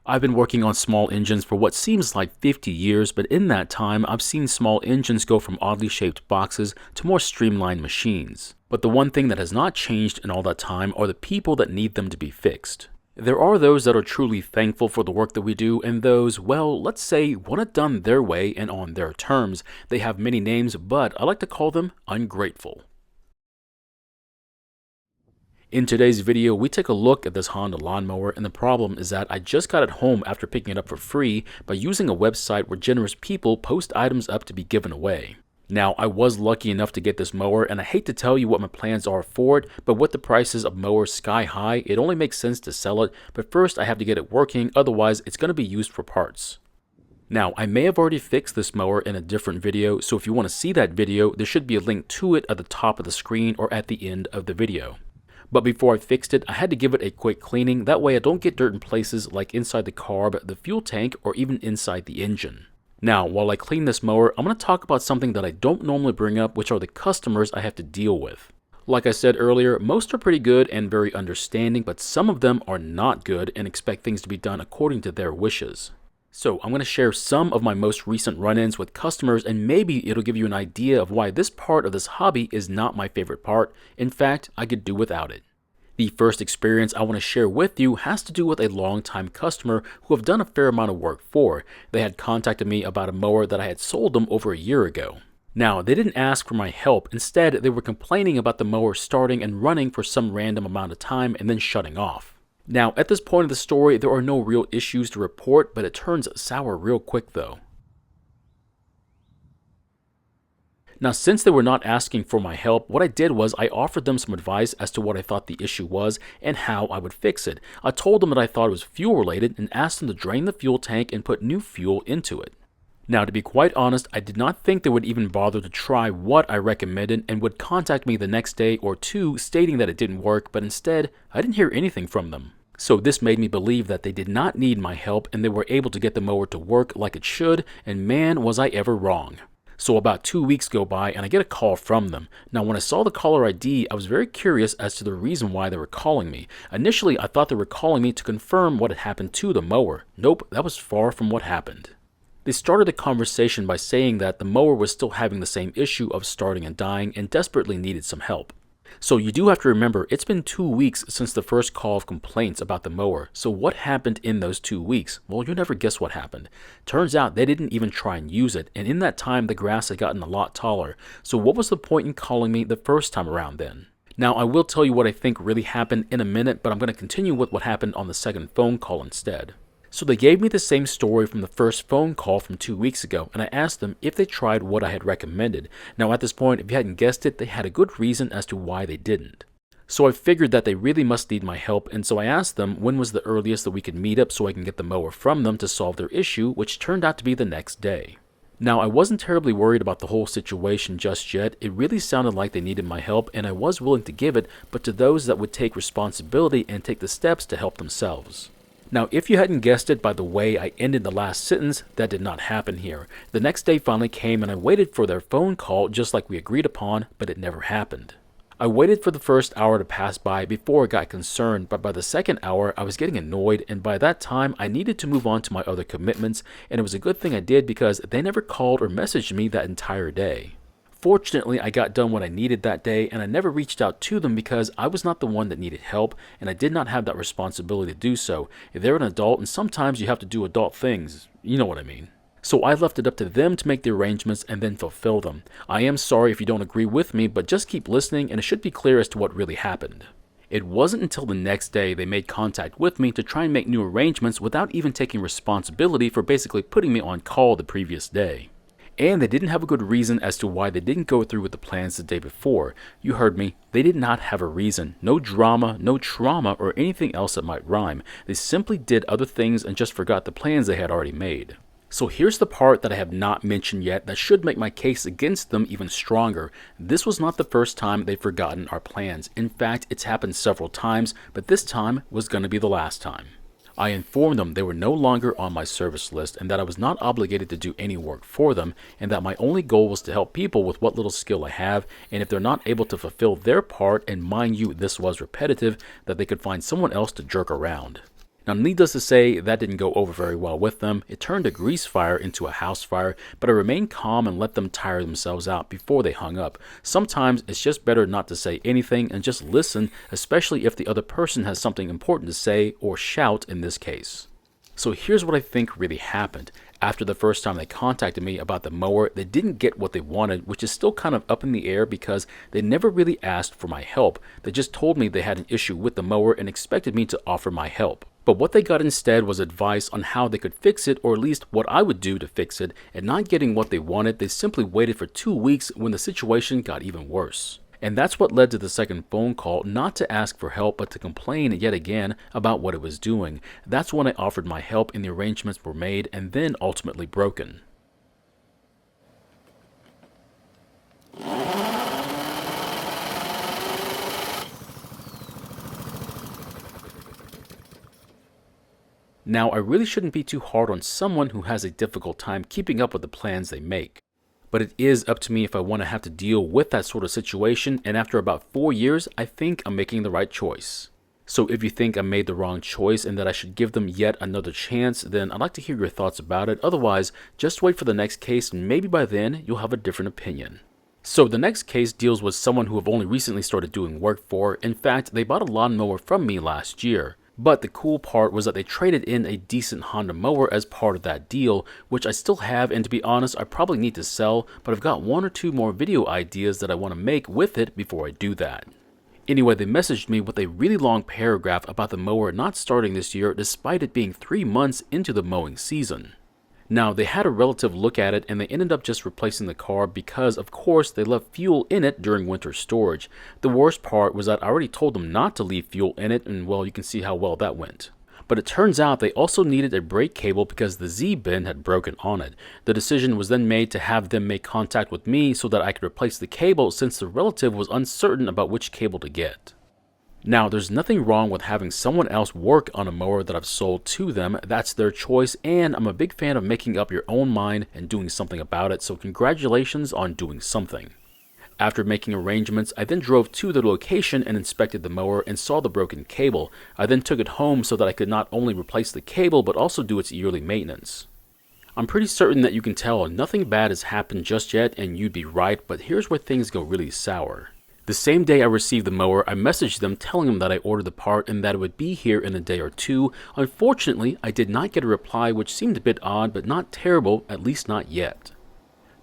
I've been working on small engines for what seems like 50 years, but in that time, I've seen small engines go from oddly shaped boxes to more streamlined machines. But the one thing that has not changed in all that time are the people that need them to be fixed. There are those that are truly thankful for the work that we do, and those, well, let's say, want it done their way and on their terms. They have many names, but I like to call them ungrateful. In today's video, we take a look at this Honda lawnmower, and the problem is that I just got it home after picking it up for free by using a website where generous people post items up to be given away. Now, I was lucky enough to get this mower, and I hate to tell you what my plans are for it, but with the prices of mowers sky high, it only makes sense to sell it, but first I have to get it working, otherwise it's going to be used for parts. Now, I may have already fixed this mower in a different video, so if you want to see that video, there should be a link to it at the top of the screen or at the end of the video. But before I fixed it, I had to give it a quick cleaning, that way I don't get dirt in places like inside the carb, the fuel tank, or even inside the engine. Now, while I clean this mower, I'm going to talk about something that I don't normally bring up, which are the customers I have to deal with. Like I said earlier, most are pretty good and very understanding, but some of them are not good and expect things to be done according to their wishes. So I'm going to share some of my most recent run-ins with customers, and maybe it'll give you an idea of why this part of this hobby is not my favorite part. In fact, I could do without it. The first experience I want to share with you has to do with a long-time customer who I've done a fair amount of work for. They had contacted me about a mower that I had sold them over a year ago. Now, they didn't ask for my help. Instead, they were complaining about the mower starting and running for some random amount of time and then shutting off. Now, at this point of the story, there are no real issues to report, but it turns sour real quick though. Now, since they were not asking for my help, what I did was I offered them some advice as to what I thought the issue was and how I would fix it. I told them that I thought it was fuel related and asked them to drain the fuel tank and put new fuel into it. Now, to be quite honest, I did not think they would even bother to try what I recommended and would contact me the next day or two stating that it didn't work, but instead, I didn't hear anything from them. So this made me believe that they did not need my help and they were able to get the mower to work like it should, and man, was I ever wrong. So about 2 weeks go by and I get a call from them. Now, when I saw the caller ID, I was very curious as to the reason why they were calling me. Initially, I thought they were calling me to confirm what had happened to the mower. Nope, that was far from what happened. They started the conversation by saying that the mower was still having the same issue of starting and dying and desperately needed some help. So you do have to remember, it's been 2 weeks since the first call of complaints about the mower. So what happened in those 2 weeks? Well, you'll never guess what happened. Turns out they didn't even try and use it, and in that time the grass had gotten a lot taller. So what was the point in calling me the first time around then? Now, I will tell you what I think really happened in a minute, but I'm going to continue with what happened on the second phone call instead. So they gave me the same story from the first phone call from 2 weeks ago, and I asked them if they tried what I had recommended. Now at this point, if you hadn't guessed it, they had a good reason as to why they didn't. So I figured that they really must need my help, and so I asked them when was the earliest that we could meet up so I can get the mower from them to solve their issue, which turned out to be the next day. Now, I wasn't terribly worried about the whole situation just yet. It really sounded like they needed my help, and I was willing to give it, but to those that would take responsibility and take the steps to help themselves. Now, if you hadn't guessed it by the way I ended the last sentence, that did not happen here. The next day finally came and I waited for their phone call just like we agreed upon, but it never happened. I waited for the first hour to pass by before I got concerned, but by the second hour I was getting annoyed, and by that time I needed to move on to my other commitments, and it was a good thing I did because they never called or messaged me that entire day. Fortunately, I got done what I needed that day, and I never reached out to them because I was not the one that needed help, and I did not have that responsibility to do so. They're an adult, and sometimes you have to do adult things. You know what I mean. So I left it up to them to make the arrangements and then fulfill them. I am sorry if you don't agree with me, but just keep listening, and it should be clear as to what really happened. It wasn't until the next day they made contact with me to try and make new arrangements without even taking responsibility for basically putting me on call the previous day. And they didn't have a good reason as to why they didn't go through with the plans the day before. You heard me, they did not have a reason. No drama, no trauma, or anything else that might rhyme. They simply did other things and just forgot the plans they had already made. So here's the part that I have not mentioned yet that should make my case against them even stronger. This was not the first time they've forgotten our plans. In fact, it's happened several times, but this time was going to be the last time. I informed them they were no longer on my service list and that I was not obligated to do any work for them, and that my only goal was to help people with what little skill I have, and if they're not able to fulfill their part, and mind you this was repetitive, that they could find someone else to jerk around. Now, needless to say, that didn't go over very well with them. It turned a grease fire into a house fire, but I remained calm and let them tire themselves out before they hung up. Sometimes it's just better not to say anything and just listen, especially if the other person has something important to say, or shout in this case. So here's what I think really happened. After the first time they contacted me about the mower, they didn't get what they wanted, which is still kind of up in the air because they never really asked for my help. They just told me they had an issue with the mower and expected me to offer my help. But what they got instead was advice on how they could fix it, or at least what I would do to fix it, and not getting what they wanted, they simply waited for 2 weeks when the situation got even worse. And that's what led to the second phone call, not to ask for help, but to complain yet again about what it was doing. That's when I offered my help and the arrangements were made and then ultimately broken. Now, I really shouldn't be too hard on someone who has a difficult time keeping up with the plans they make. But it is up to me if I want to have to deal with that sort of situation, and after about 4 years, I think I'm making the right choice. So if you think I made the wrong choice and that I should give them yet another chance, then I'd like to hear your thoughts about it. Otherwise, just wait for the next case and maybe by then you'll have a different opinion. So the next case deals with someone who I've only recently started doing work for. In fact, they bought a lawnmower from me last year. But the cool part was that they traded in a decent Honda mower as part of that deal, which I still have, and to be honest, I probably need to sell, but I've got 1 or 2 more video ideas that I want to make with it before I do that. Anyway, they messaged me with a really long paragraph about the mower not starting this year despite it being 3 months into the mowing season. Now, they had a relative look at it and they ended up just replacing the car because, of course, they left fuel in it during winter storage. The worst part was that I already told them not to leave fuel in it, and well, you can see how well that went. But it turns out they also needed a brake cable because the Z-bin had broken on it. The decision was then made to have them make contact with me so that I could replace the cable since the relative was uncertain about which cable to get. Now, there's nothing wrong with having someone else work on a mower that I've sold to them. That's their choice, and I'm a big fan of making up your own mind and doing something about it, so congratulations on doing something. After making arrangements, I then drove to the location and inspected the mower and saw the broken cable. I then took it home so that I could not only replace the cable but also do its yearly maintenance. I'm pretty certain that you can tell nothing bad has happened just yet, and you'd be right, but here's where things go really sour. The same day I received the mower, I messaged them telling them that I ordered the part and that it would be here in a day or 2. Unfortunately, I did not get a reply, which seemed a bit odd, but not terrible, at least not yet.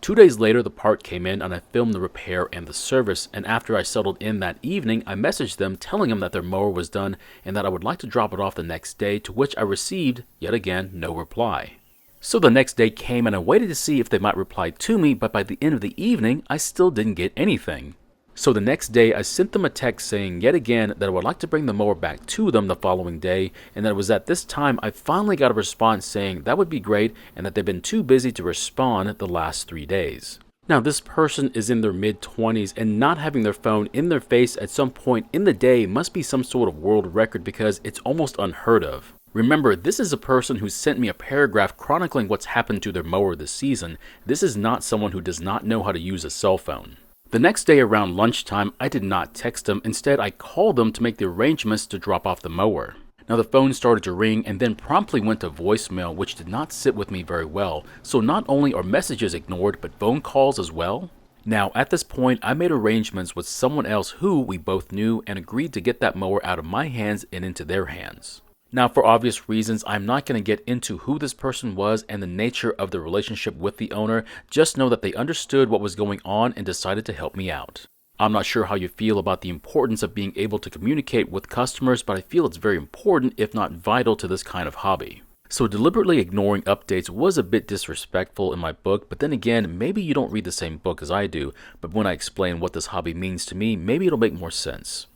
2 days later, the part came in and I filmed the repair and the service, and after I settled in that evening, I messaged them telling them that their mower was done and that I would like to drop it off the next day, to which I received, yet again, no reply. So the next day came and I waited to see if they might reply to me, but by the end of the evening, I still didn't get anything. So the next day, I sent them a text saying yet again that I would like to bring the mower back to them the following day, and that it was at this time I finally got a response saying that would be great and that they've been too busy to respond the last 3 days. Now, this person is in their mid-20s, and not having their phone in their face at some point in the day must be some sort of world record because it's almost unheard of. Remember, this is a person who sent me a paragraph chronicling what's happened to their mower this season. This is not someone who does not know how to use a cell phone. The next day around lunchtime, I did not text them. Instead, I called them to make the arrangements to drop off the mower. Now, the phone started to ring and then promptly went to voicemail, which did not sit with me very well. So not only are messages ignored, but phone calls as well? Now, at this point, I made arrangements with someone else who we both knew and agreed to get that mower out of my hands and into their hands. Now, for obvious reasons, I'm not going to get into who this person was and the nature of the relationship with the owner. Just know that they understood what was going on and decided to help me out. I'm not sure how you feel about the importance of being able to communicate with customers, but I feel it's very important, if not vital, to this kind of hobby. So deliberately ignoring updates was a bit disrespectful in my book, but then again, maybe you don't read the same book as I do, but when I explain what this hobby means to me, maybe it'll make more sense.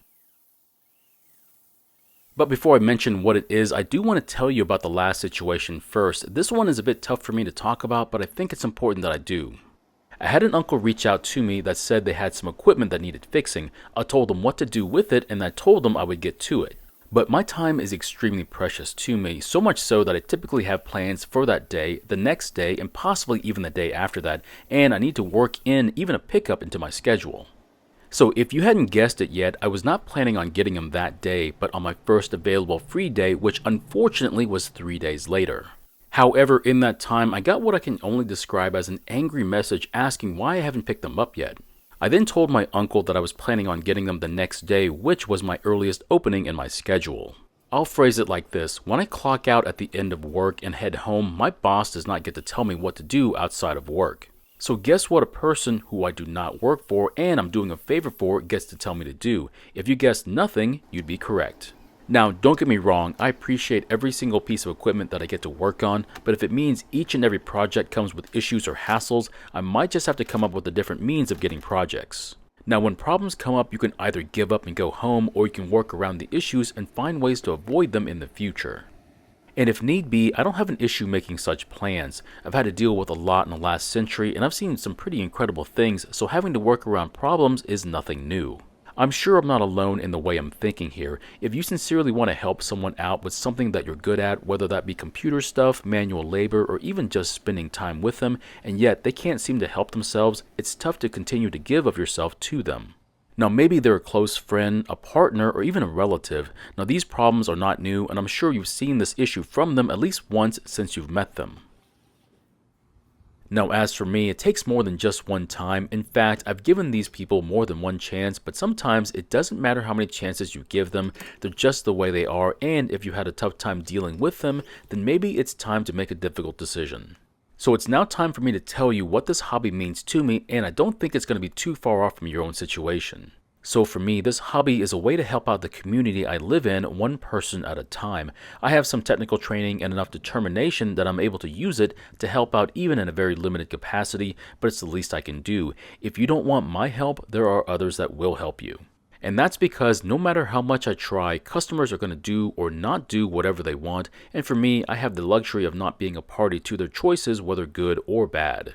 But before I mention what it is, I do want to tell you about the last situation first. This one is a bit tough for me to talk about, but I think it's important that I do. I had an uncle reach out to me that said they had some equipment that needed fixing. I told them what to do with it, and I told them I would get to it. But my time is extremely precious to me, so much so that I typically have plans for that day, the next day, and possibly even the day after that, and I need to work in even a pickup into my schedule. So if you hadn't guessed it yet, I was not planning on getting them that day, but on my first available free day, which unfortunately was 3 days later. However, in that time, I got what I can only describe as an angry message asking why I haven't picked them up yet. I then told my uncle that I was planning on getting them the next day, which was my earliest opening in my schedule. I'll phrase it like this: when I clock out at the end of work and head home, my boss does not get to tell me what to do outside of work. So guess what a person who I do not work for and I'm doing a favor for gets to tell me to do? If you guessed nothing, you'd be correct. Now, don't get me wrong, I appreciate every single piece of equipment that I get to work on, but if it means each and every project comes with issues or hassles, I might just have to come up with a different means of getting projects. Now, when problems come up, you can either give up and go home, or you can work around the issues and find ways to avoid them in the future. And if need be, I don't have an issue making such plans. I've had to deal with a lot in the last century, and I've seen some pretty incredible things, so having to work around problems is nothing new. I'm sure I'm not alone in the way I'm thinking here. If you sincerely want to help someone out with something that you're good at, whether that be computer stuff, manual labor, or even just spending time with them, and yet they can't seem to help themselves, it's tough to continue to give of yourself to them. Now, maybe they're a close friend, a partner, or even a relative. Now, these problems are not new, and I'm sure you've seen this issue from them at least once since you've met them. Now, as for me, it takes more than just one time. In fact, I've given these people more than one chance, but sometimes it doesn't matter how many chances you give them, they're just the way they are, and if you had a tough time dealing with them, then maybe it's time to make a difficult decision. So it's now time for me to tell you what this hobby means to me, and I don't think it's going to be too far off from your own situation. So for me, this hobby is a way to help out the community I live in one person at a time. I have some technical training and enough determination that I'm able to use it to help out even in a very limited capacity, but it's the least I can do. If you don't want my help, there are others that will help you. And that's because no matter how much I try, customers are going to do or not do whatever they want, and for me, I have the luxury of not being a party to their choices, whether good or bad.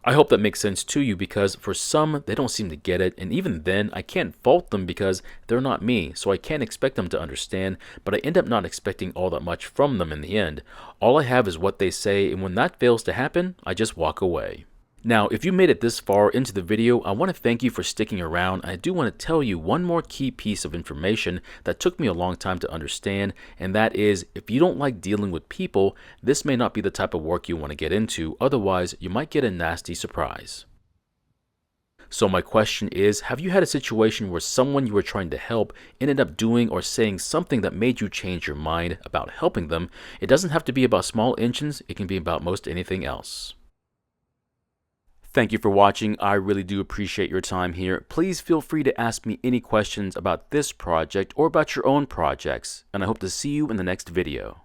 I hope that makes sense to you, because for some, they don't seem to get it, and even then, I can't fault them because they're not me, so I can't expect them to understand, but I end up not expecting all that much from them in the end. All I have is what they say, and when that fails to happen, I just walk away. Now, if you made it this far into the video, I want to thank you for sticking around, and I do want to tell you one more key piece of information that took me a long time to understand, and that is, if you don't like dealing with people, this may not be the type of work you want to get into, otherwise you might get a nasty surprise. So my question is, have you had a situation where someone you were trying to help ended up doing or saying something that made you change your mind about helping them? It doesn't have to be about small engines, it can be about most anything else. Thank you for watching. I really do appreciate your time here. Please feel free to ask me any questions about this project or about your own projects, and I hope to see you in the next video.